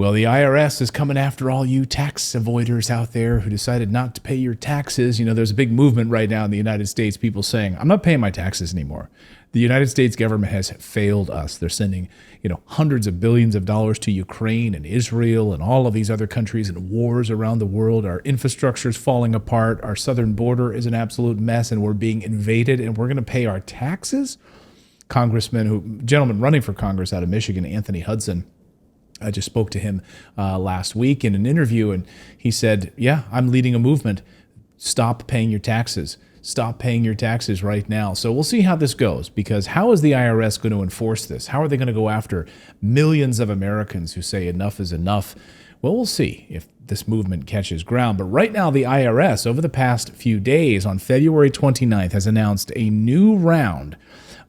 Well, the IRS is coming after all you tax avoiders out there who decided not to pay your taxes. You know, there's a big movement right now in the United States, people saying, I'm not paying my taxes anymore. The United States government has failed us. They're sending, hundreds of billions of dollars to Ukraine and Israel and all of these other countries and wars around the world. Our infrastructure is falling apart. Our southern border is an absolute mess, and we're being invaded, and we're going to pay our taxes. Gentleman running for Congress out of Michigan, Anthony Hudson, I just spoke to him last week in an interview, and he said, yeah, I'm leading a movement. Stop paying your taxes. Stop paying your taxes right now. So we'll see how this goes, because how is the IRS going to enforce this? How are they going to go after millions of Americans who say enough is enough? Well, we'll see if this movement catches ground. But right now, the IRS, over the past few days, on February 29th, has announced a new round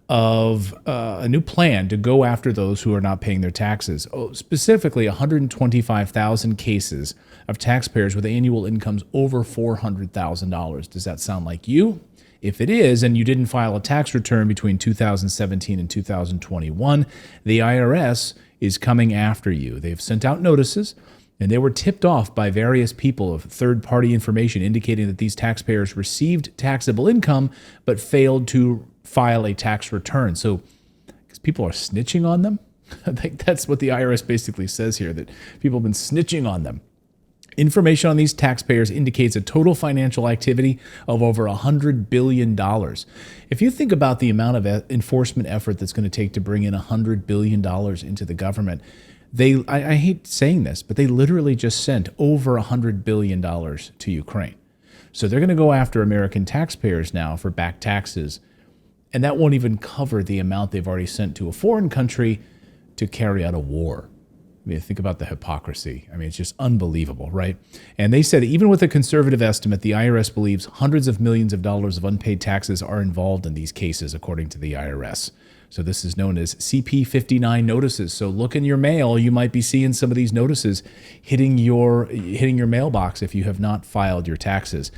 of a new plan to go after those who are not paying their taxes. Specifically, 125,000 cases of taxpayers with annual incomes over $400,000. Does that sound like you? If it is, and you didn't file a tax return between 2017 and 2021, the IRS is coming after you. They've sent out notices, and they were tipped off by various people of third-party information indicating that these taxpayers received taxable income but failed to file a tax return. So, because people are snitching on them, I think that's what the IRS basically says here, that people have been snitching on them. Information on these taxpayers indicates a total financial activity of over $100 billion. If you think about the amount of enforcement effort that's going to take to bring in $100 billion into the government, I hate saying this, but they literally just sent over $100 billion to Ukraine. So they're going to go after American taxpayers now for back taxes, and that won't even cover the amount they've already sent to a foreign country to carry out a war. I mean, think about the hypocrisy. I mean, it's just unbelievable, right? And they said even with a conservative estimate, the IRS believes hundreds of millions of dollars of unpaid taxes are involved in these cases, according to the IRS. So this is known as CP59 notices. So look in your mail. You might be seeing some of these notices hitting your mailbox if you have not filed your taxes.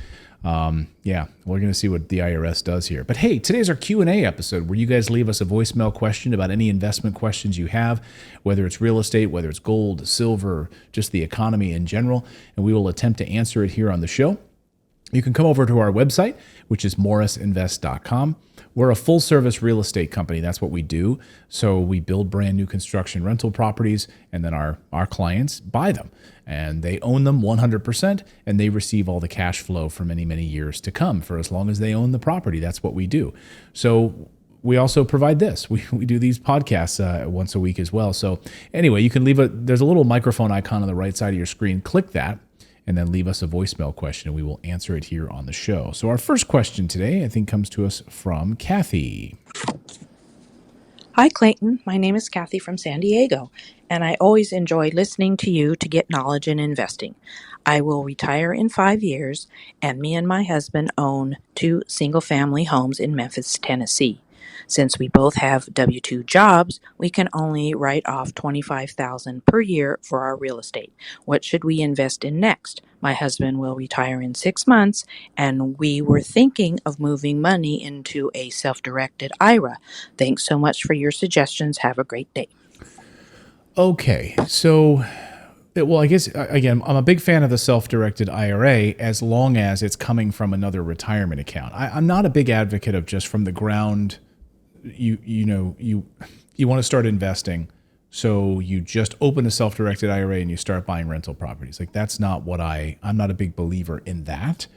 We're going to see what the IRS does here. But hey, today's our Q&A episode where you guys leave us a voicemail question about any investment questions you have, whether it's real estate, whether it's gold, silver, just the economy in general, and we will attempt to answer it here on the show. You can come over to our website, which is morrisinvest.com. We're a full-service real estate company. That's what we do. So we build brand new construction rental properties, and then our clients buy them. And they own them 100%, and they receive all the cash flow for many, many years to come, for as long as they own the property. That's what we do. So we also provide this. We do these podcasts once a week as well. So anyway, you can there's a little microphone icon on the right side of your screen. Click that, and then leave us a voicemail question, and we will answer it here on the show. So our first question today, I think, comes to us from Kathy. Hi, Clayton. My name is Kathy from San Diego, and I always enjoy listening to you to get knowledge in investing. I will retire in 5 years, and me and my husband own 2 single-family homes in Memphis, Tennessee. Since we both have W-2 jobs, we can only write off $25,000 per year for our real estate. What should we invest in next? My husband will retire in 6 months, and we were thinking of moving money into a self-directed IRA. Thanks so much for your suggestions. Have a great day. Okay, so, well, I guess, again, I'm a big fan of the self-directed IRA as long as it's coming from another retirement account. I'm not a big advocate of just from the ground. You want to start investing, so you just open a self-directed IRA and you start buying rental properties. Like, that's not what I'm not a big believer in that.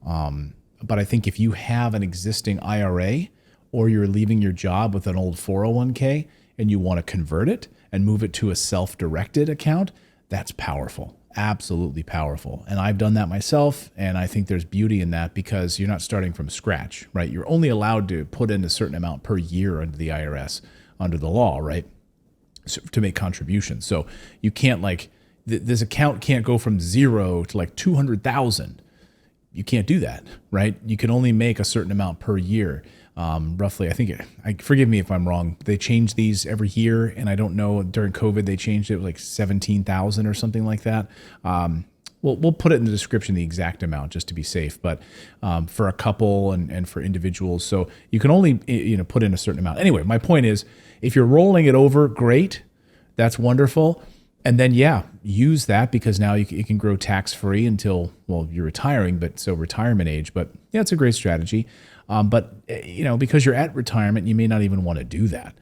But I think if you have an existing IRA, or you're leaving your job with an old 401k and you want to convert it and move it to a self-directed account, that's powerful. Absolutely powerful. And I've done that myself, and I think there's beauty in that because you're not starting from scratch, right? You're only allowed to put in a certain amount per year under the IRS, under the law, right? So, to make contributions. So you can't this account can't go from 0 to 200,000. You can't do that, right? You can only make a certain amount per year. Roughly, forgive me if I'm wrong, they change these every year, and I don't know, during COVID, they changed it like 17,000 or something like that. We'll put it in the description, the exact amount, just to be safe, but for a couple and for individuals. So you can only put in a certain amount. Anyway, my point is, if you're rolling it over, great. That's wonderful. And then, yeah, use that because now it can grow tax free until, well, you're retiring, but so retirement age. But yeah, it's a great strategy. Because you're at retirement, you may not even want to do that.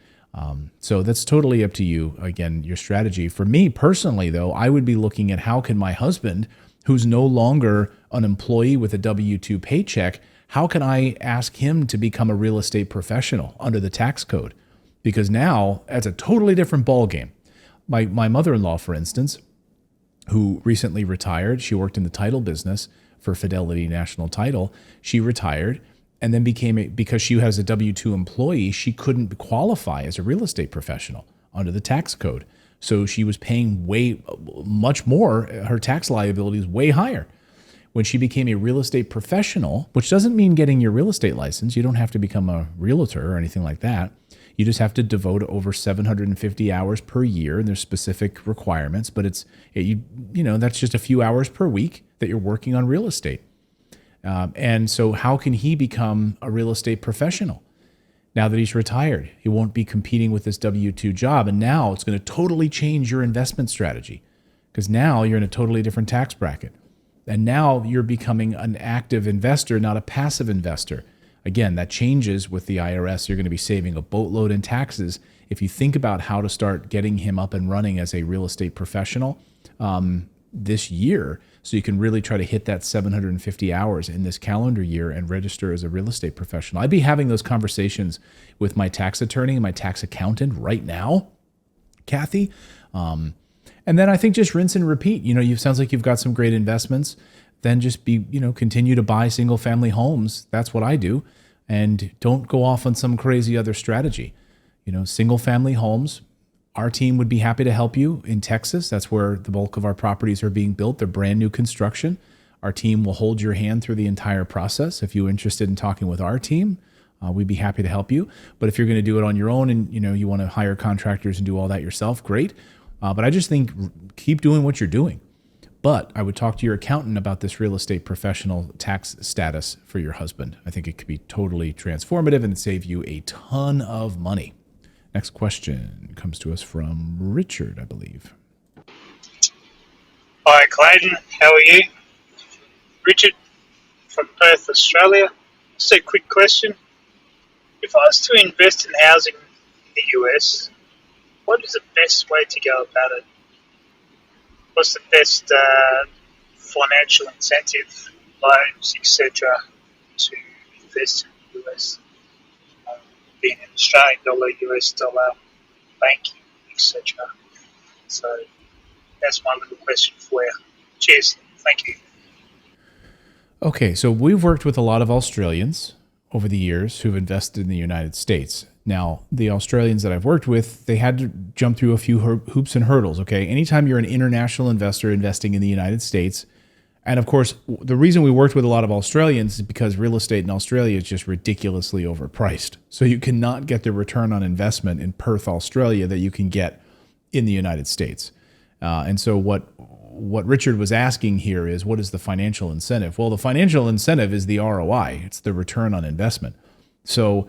So that's totally up to you. Again, your strategy. For me personally, though, I would be looking at how can my husband, who's no longer an employee with a W-2 paycheck, how can I ask him to become a real estate professional under the tax code? Because now that's a totally different ballgame. My mother-in-law, for instance, who recently retired, she worked in the title business for Fidelity National Title. She retired and then because she has a W-2 employee, she couldn't qualify as a real estate professional under the tax code. So she was paying much more. Her tax liability is way higher. When she became a real estate professional, which doesn't mean getting your real estate license, you don't have to become a realtor or anything like that. You just have to devote over 750 hours per year, and there's specific requirements, but that's just a few hours per week that you're working on real estate. And so how can he become a real estate professional now that he's retired? He won't be competing with this W-2 job, and now it's going to totally change your investment strategy because now you're in a totally different tax bracket. And now you're becoming an active investor, not a passive investor. Again, that changes with the IRS. You're going to be saving a boatload in taxes if you think about how to start getting him up and running as a real estate professional this year, so you can really try to hit that 750 hours in this calendar year and register as a real estate professional. I'd be having those conversations with my tax attorney and my tax accountant right now, Kathy. And then I think just rinse and repeat. You sounds like you've got some great investments. Then just continue to buy single family homes. That's what I do. And don't go off on some crazy other strategy. Single family homes. Our team would be happy to help you in Texas. That's where the bulk of our properties are being built. They're brand new construction. Our team will hold your hand through the entire process. If you're interested in talking with our team, we'd be happy to help you. But if you're going to do it on your own and you want to hire contractors and do all that yourself, great. But I just think keep doing what you're doing. But I would talk to your accountant about this real estate professional tax status for your husband. I think it could be totally transformative and save you a ton of money. Next question comes to us from Richard, I believe. Hi, Clayton. How are you? Richard from Perth, Australia. Just a quick question. If I was to invest in housing in the US, what is the best way to go about it? What's the best financial incentive, loans, etc., to invest in the US? Being an Australian dollar, US dollar, banking, etc. So that's my little question for you. Cheers. Thank you. Okay, so we've worked with a lot of Australians over the years who've invested in the United States. Now, the Australians that I've worked with, they had to jump through a few hoops and hurdles, okay? Anytime you're an international investor investing in the United States, and of course, the reason we worked with a lot of Australians is because real estate in Australia is just ridiculously overpriced. So you cannot get the return on investment in Perth, Australia that you can get in the United States. And so what Richard was asking here is, what is the financial incentive? Well, the financial incentive is the ROI. It's the return on investment. So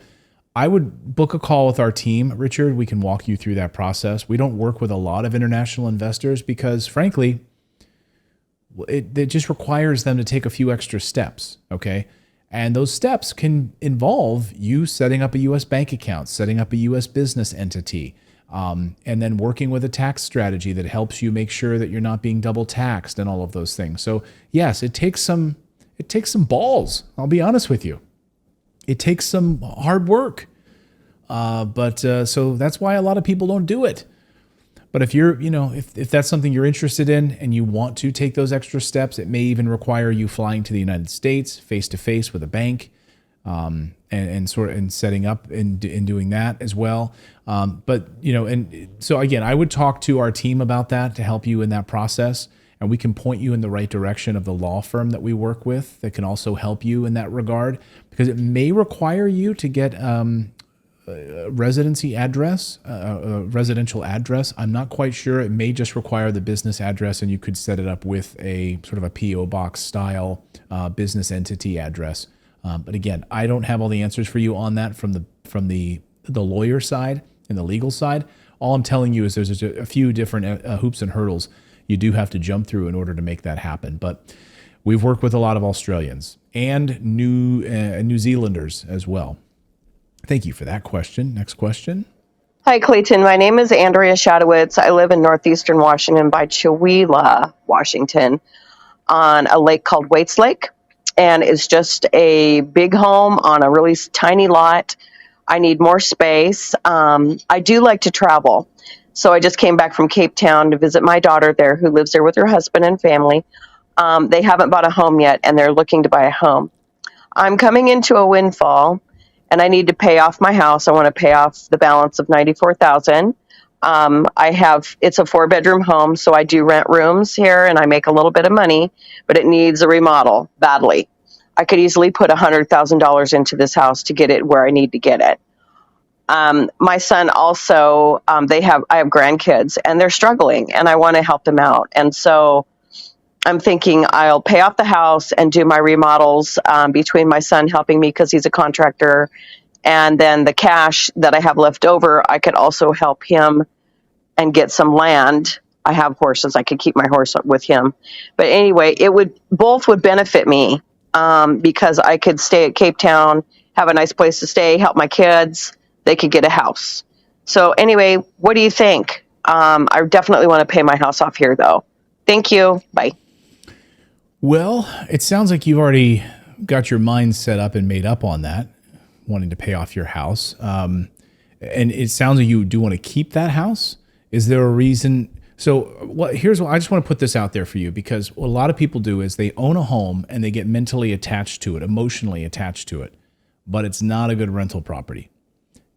I would book a call with our team, Richard. We can walk you through that process. We don't work with a lot of international investors because, frankly, it just requires them to take a few extra steps, okay? And those steps can involve you setting up a U.S. bank account, setting up a U.S. business entity, and then working with a tax strategy that helps you make sure that you're not being double taxed and all of those things. So yes, it takes some balls. I'll be honest with you. It takes some hard work. So that's why a lot of people don't do it. But if you're, if that's something you're interested in and you want to take those extra steps, it may even require you flying to the United States face to face with a bank, and setting up and doing that as well. So again, I would talk to our team about that to help you in that process, and we can point you in the right direction of the law firm that we work with that can also help you in that regard, because it may require you to get residential address. I'm not quite sure. It may just require the business address, and you could set it up with a sort of a PO box style business entity address. But again, I don't have all the answers for you on that from the lawyer side and the legal side. All I'm telling you is there's a few different hoops and hurdles you do have to jump through in order to make that happen. But we've worked with a lot of Australians and New Zealanders as well. Thank you for that question. Next question. Hi, Clayton. My name is Andrea Shadowitz. I live in northeastern Washington by Chewelah, Washington, on a lake called Waits Lake. And it's just a big home on a really tiny lot. I need more space. I do like to travel. So I just came back from Cape Town to visit my daughter there, who lives there with her husband and family. They haven't bought a home yet, and they're looking to buy a home. I'm coming into a windfall, and I need to pay off my house. I want to pay off the balance of $94,000. It's a 4-bedroom home, so I do rent rooms here, and I make a little bit of money, but it needs a remodel badly. I could easily put $100,000 into this house to get it where I need to get it. My son also, I have grandkids, and they're struggling, and I want to help them out. And so I'm thinking I'll pay off the house and do my remodels between my son helping me because he's a contractor, and then the cash that I have left over, I could also help him and get some land. I have horses. I could keep my horse with him. But anyway, both would benefit me because I could stay at Cape Town, have a nice place to stay, help my kids. They could get a house. So anyway, what do you think? I definitely want to pay my house off here, though. Thank you. Bye. Well, it sounds like you've already got your mind set up and made up on that, wanting to pay off your house. And it sounds like you do want to keep that house. Is there a reason? So here's what I just want to put this out there for you, because what a lot of people do is they own a home and they get mentally attached to it, emotionally attached to it, but it's not a good rental property.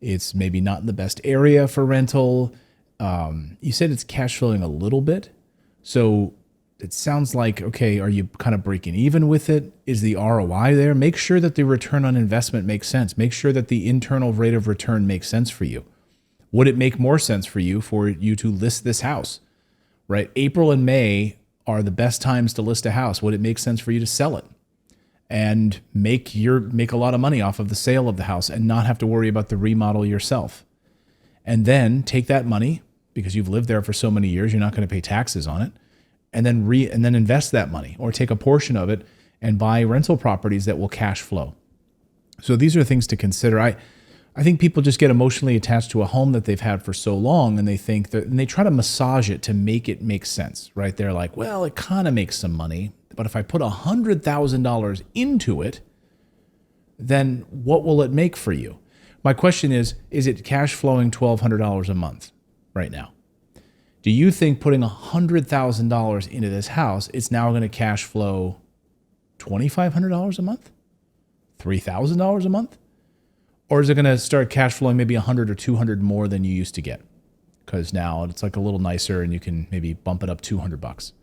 It's maybe not in the best area for rental. You said it's cash flowing a little bit. So it sounds like, okay, are you kind of breaking even with it? Is the ROI there? Make sure that the return on investment makes sense. Make sure that the internal rate of return makes sense for you. Would it make more sense for you to list this house, right? April and May are the best times to list a house. Would it make sense for you to sell it and make a lot of money off of the sale of the house and not have to worry about the remodel yourself? And then take that money, because you've lived there for so many years, you're not going to pay taxes on it, and then invest that money, or take a portion of it and buy rental properties that will cash flow. So these are things to consider. I think people just get emotionally attached to a home that they've had for so long, and they think that, and they try to massage it to make it make sense, right? They're like, well, it kind of makes some money, but if I put $100,000 into it, then what will it make for you? My question is it cash flowing $1,200 a month right now? Do you think putting $100,000 into this house, it's now going to cash flow $2,500 a month? $3,000 a month? Or is it going to start cash flowing maybe 100 or 200 more than you used to get? Because now it's like a little nicer and you can maybe bump it up $200.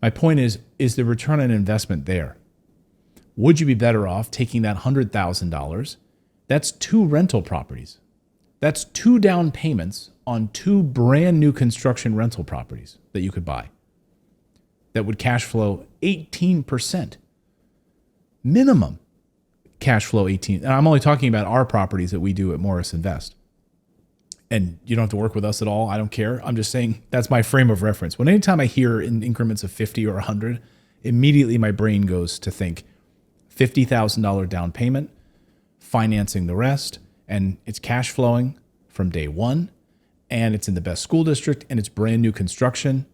My point is the return on investment there? Would you be better off taking that $100,000? That's 2 rental properties. That's 2 down payments on 2 brand new construction rental properties that you could buy that would cash flow 18%. Minimum cash flow 18. And I'm only talking about our properties that we do at Morris Invest. And you don't have to work with us at all. I don't care. I'm just saying that's my frame of reference. When anytime I hear in increments of 50 or 100, immediately my brain goes to think $50,000 down payment, financing the rest, and it's cash flowing from day one, and it's in the best school district, and it's brand new construction,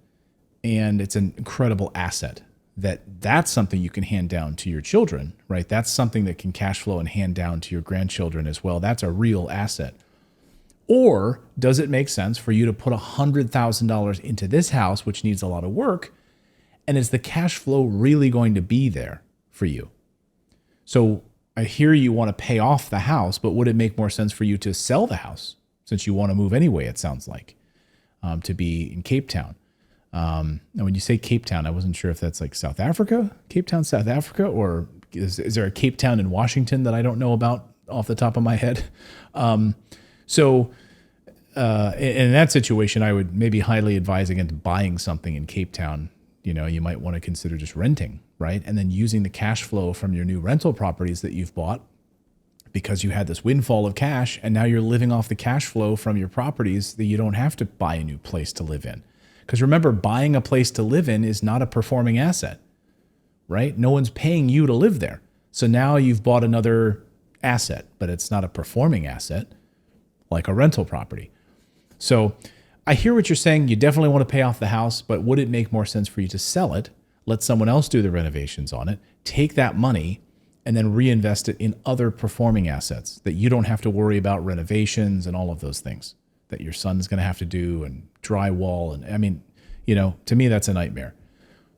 and it's an incredible asset. That's something you can hand down to your children, right? That's something that can cash flow and hand down to your grandchildren as well. That's a real asset. Or does it make sense for you to put $100,000 into this house, which needs a lot of work, and is the cash flow really going to be there for you? So I hear you want to pay off the house, but would it make more sense for you to sell the house, since you want to move anyway, it sounds like, to be in Cape Town? Now, when you say Cape Town, I wasn't sure if that's like South Africa, Cape Town, South Africa, or is there a Cape Town in Washington that I don't know about off the top of my head? So in that situation, I would maybe highly advise against buying something in Cape Town. You know, you might want to consider just renting, right? And then using the cash flow from your new rental properties that you've bought, because you had this windfall of cash and now you're living off the cash flow from your properties that you don't have to buy a new place to live in. Because remember, buying a place to live in is not a performing asset, right? No one's paying you to live there. So now you've bought another asset, but it's not a performing asset like a rental property. So I hear what you're saying. You definitely want to pay off the house, but would it make more sense for you to sell it, let someone else do the renovations on it, take that money, and then reinvest it in other performing assets that you don't have to worry about renovations and all of those things that your son's going to have to do and drywall. And I mean, to me, that's a nightmare.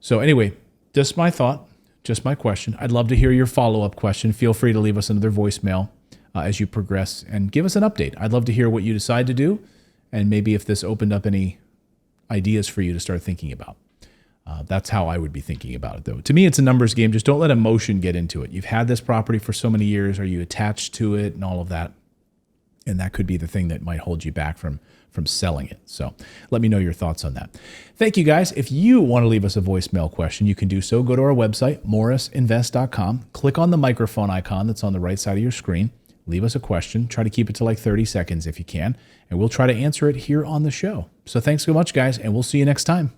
So anyway, just my thought, just my question. I'd love to hear your follow-up question. Feel free to leave us another voicemail as you progress and give us an update. I'd love to hear what you decide to do and maybe if this opened up any ideas for you to start thinking about. That's how I would be thinking about it, though. To me, it's a numbers game. Just don't let emotion get into it. You've had this property for so many years. Are you attached to it and all of that? And that could be the thing that might hold you back from selling it. So let me know your thoughts on that. Thank you, guys. If you want to leave us a voicemail question, you can do so. Go to our website, morrisinvest.com. Click on the microphone icon that's on the right side of your screen. Leave us a question. Try to keep it to like 30 seconds if you can. And we'll try to answer it here on the show. So thanks so much, guys, and we'll see you next time.